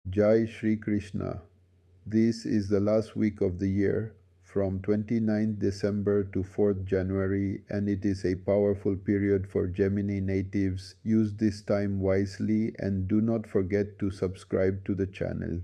Jai Shri Krishna. This is the last week of the year, from 29th December to 4th January, and it is a powerful period for Gemini natives. Use this time wisely and do not forget to subscribe to the channel.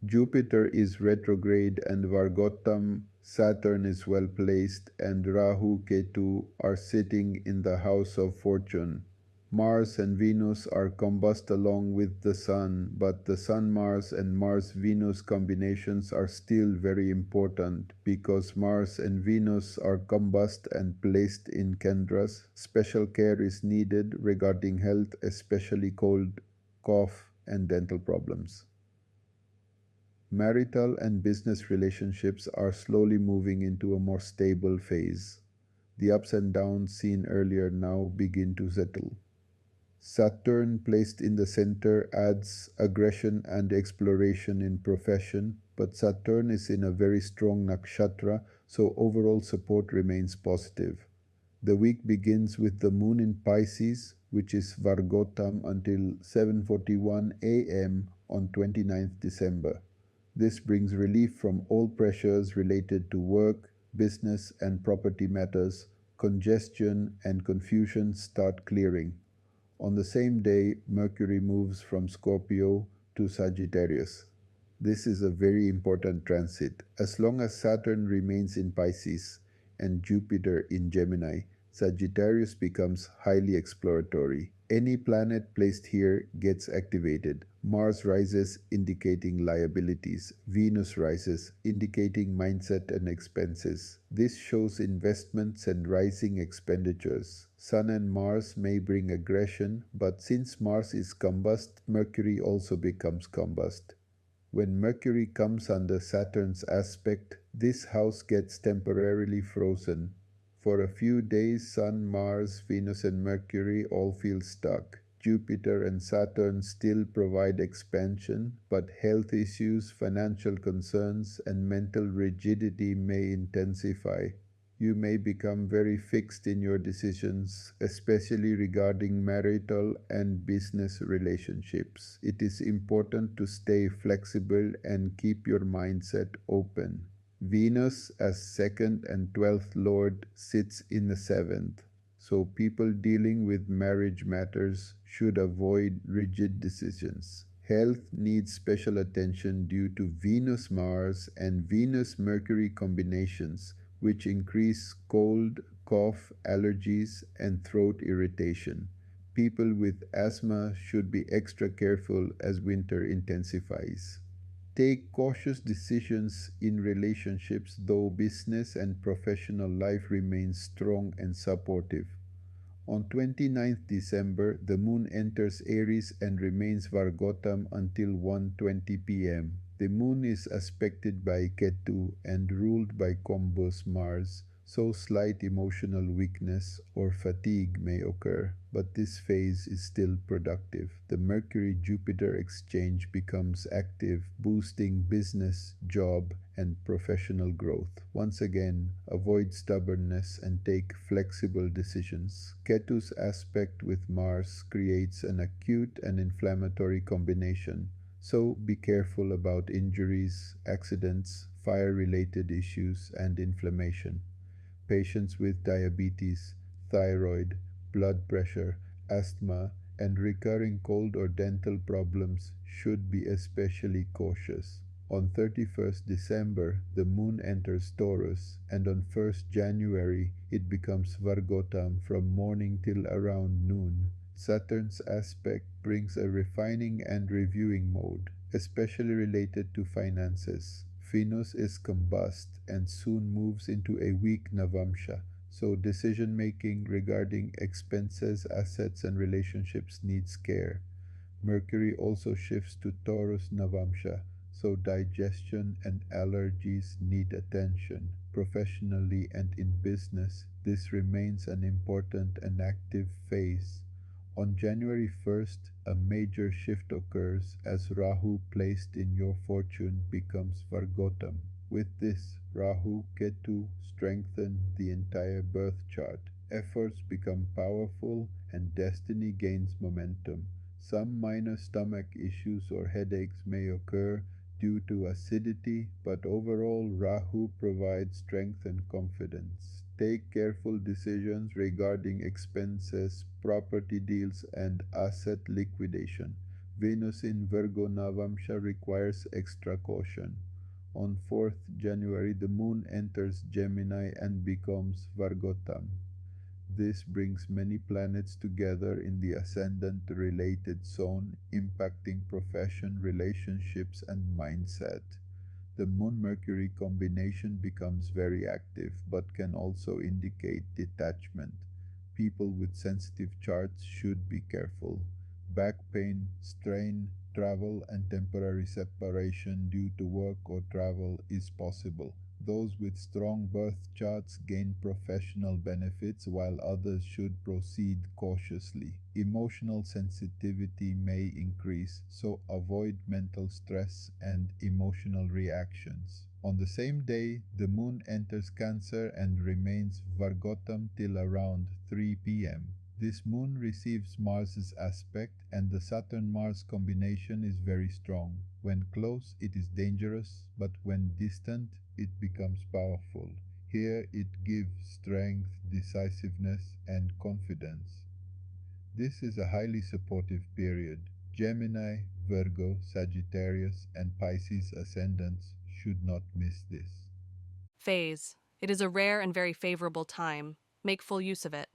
Jupiter is retrograde and Vargotam, Saturn is well placed, and Rahu Ketu are sitting in the house of fortune. Mars and Venus are combust along with the Sun, but the Sun Mars and Mars Venus combinations are still very important because Mars and Venus are combust and placed in Kendras. Special care is needed regarding health, especially cold, cough, and dental problems. Marital and business relationships are slowly moving into a more stable phase. The ups and downs seen earlier now begin to settle. Saturn placed in the center adds aggression and exploration in profession, but Saturn is in a very strong nakshatra, so overall support remains positive. The week begins with the moon in Pisces, which is Vargotam until 7:41 a.m. on 29th December. This brings relief from all pressures related to work, business, and property matters. Congestion and confusion start clearing. On the same day, Mercury moves from Scorpio to Sagittarius. This is a very important transit. As long as Saturn remains in Pisces and Jupiter in Gemini, Sagittarius becomes highly exploratory. Any planet placed here gets activated. Mars rises, indicating liabilities. Venus rises, indicating mindset and expenses. This shows investments and rising expenditures. Sun and Mars may bring aggression, but since Mars is combust, Mercury also becomes combust. When Mercury comes under Saturn's aspect, this house gets temporarily frozen. For a few days, Sun, Mars, Venus, and Mercury all feel stuck. Jupiter and Saturn still provide expansion, but health issues, financial concerns, and mental rigidity may intensify. You may become very fixed in your decisions, especially regarding marital and business relationships. It is important to stay flexible and keep your mindset open. Venus, as second and 12th lord, sits in the seventh, so people dealing with marriage matters should avoid rigid decisions. Health needs special attention due to Venus Mars and Venus Mercury combinations, which increase cold, cough, allergies, and throat irritation. People with asthma should be extra careful as winter intensifies. Take cautious decisions in relationships, though business and professional life remains strong and supportive. On 29th December, the moon enters Aries and remains Vargotam until 1:20 p.m. The moon is aspected by Ketu and ruled by Combus Mars, so slight emotional weakness or fatigue may occur, but this phase is still productive. The Mercury-Jupiter exchange becomes active, boosting business, job, and professional growth. Once again, avoid stubbornness and take flexible decisions. Ketu's aspect with Mars creates an acute and inflammatory combination, so be careful about injuries, accidents, fire-related issues, and inflammation. Patients with diabetes, thyroid, blood pressure, asthma, and recurring cold or dental problems should be especially cautious. On 31st December, the moon enters Taurus, and on 1st January, it becomes Vargotam from morning till around noon. Saturn's aspect brings a refining and reviewing mode, especially related to finances. Venus is combust and soon moves into a weak Navamsha, so decision making regarding expenses, assets, and relationships needs care. Mercury also shifts to Taurus Navamsha, so digestion and allergies need attention. Professionally and in business, this remains an important and active phase. On January 1st, a major shift occurs as Rahu placed in your fortune becomes Vargotam. With this, Rahu Ketu strengthen the entire birth chart. Efforts become powerful and destiny gains momentum. Some minor stomach issues or headaches may occur due to acidity, but overall Rahu provides strength and confidence. Take careful decisions regarding expenses, property deals, and asset liquidation. Venus in Virgo Navamsha requires extra caution. On 4th January, the moon enters Gemini and becomes Vargotam. This brings many planets together in the ascendant-related zone, impacting profession, relationships, and mindset. The Moon-Mercury combination becomes very active, but can also indicate detachment. People with sensitive charts should be careful. Back pain, strain, travel, and temporary separation due to work or travel is possible. Those with strong birth charts gain professional benefits, while others should proceed cautiously. Emotional sensitivity may increase, so avoid mental stress and emotional reactions. On the same day, the moon enters Cancer and remains Vargotam till around 3 p.m. This moon receives Mars's aspect, and the Saturn-Mars combination is very strong. When close, it is dangerous, but when distant, it becomes powerful. Here it gives strength, decisiveness, and confidence. This is a highly supportive period. Gemini, Virgo, Sagittarius, and Pisces ascendants should not miss this. Phase. It is a rare and very favorable time. Make full use of it.